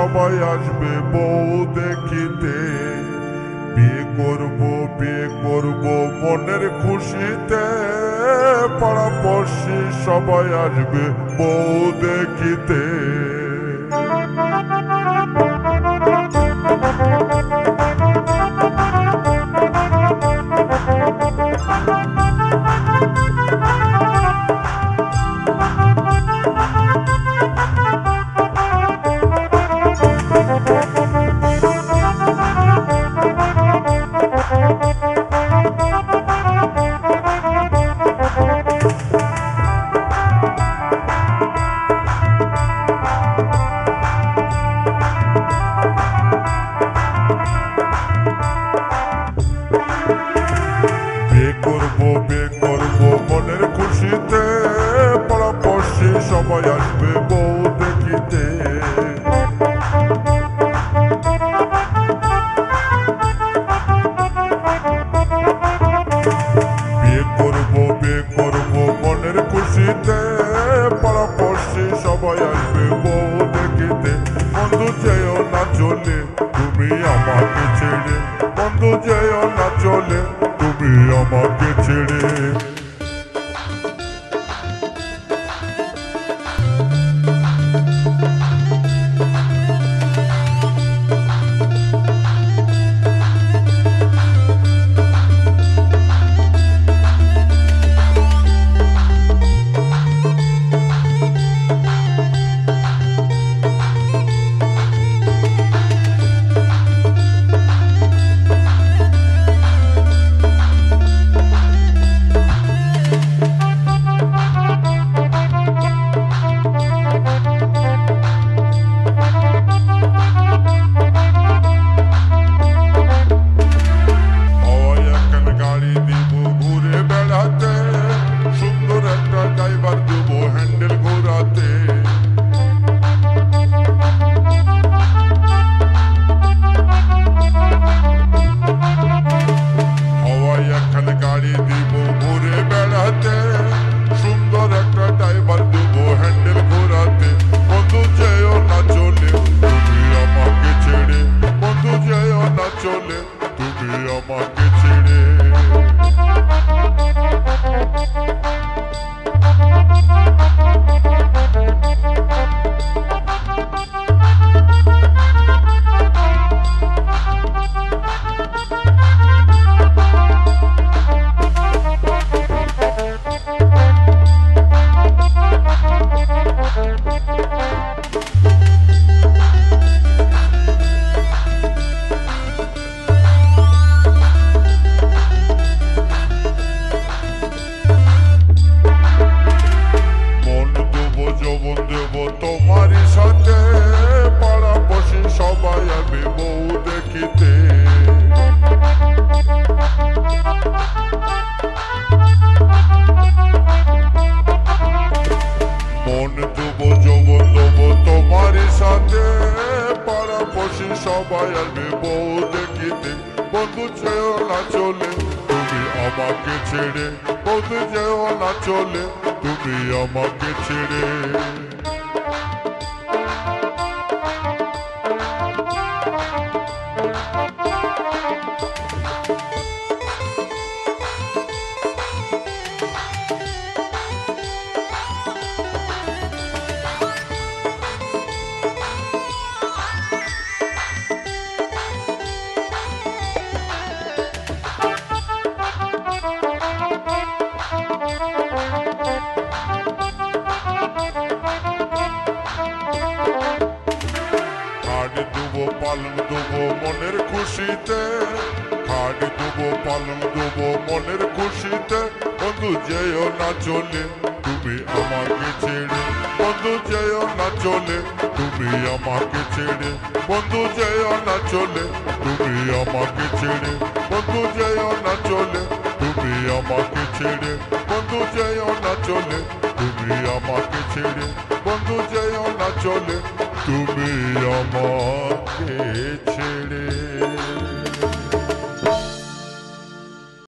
সবাই আসবে বউ দেখিতে। বিয়ে করব মনের খুশিতে, পাড়াপড়শি সবাই আসবে বউ দেখিতে। বিয়ে করব মনের খুশিতে, পাড়াপড়শি সবাই আসবে বউ দেখিতে। বিয়ে করব মনের খুশিতে, পাড়াপড়শি সবাই আসবে বউ দেখিতে। বন্ধু যেও না চলে তুমি আমাকে ছেড়ে, বন্ধু যেও না চলে তুমি আমাকে ছেড়ে। গাড়ি দিব ঘুরে বেড়াতে, সুন্দর একটা ড্রাইভার দেব হ্যান্ডেল ঘোরাতে। বন্ধু যেও না চলে তুমি আমাকে ছেড়ে, বন্ধু যেও না চলে তুমি আমাকে ছেড়ে। তোমারই সাথে পাড়াপড়শি সবাই আসবে বউ দেখিতে। মন দেবো যৌবন দেবো তোমারই সাথে, পাড়াপড়শি সবাই আসবে বউ দেখিতে। বন্ধু যেও না চলে তুমি আমাকে ছেড়ে, বন্ধু যেও না চলে তুমি আমাকে ছেড়ে। পালন দেবো মনের খুশিতে, খাট দেবো পালন দেবো মনের খুশিতে। বন্ধু যেও না চলে তুমি আমাকে ছেড়ে, বন্ধু যেও না চলে তুমি আমাকে ছেড়ে, বন্ধু যেও না চলে তুমি আমাকে ছেড়ে, বন্ধু যেও না চলে তুমি আমাকে ছেড়ে, বন্ধু যেও না চলে তুমি আমাকে ছেড়ে, বন্ধু যেও না চলে তুমি আমাকে ছেড়ে।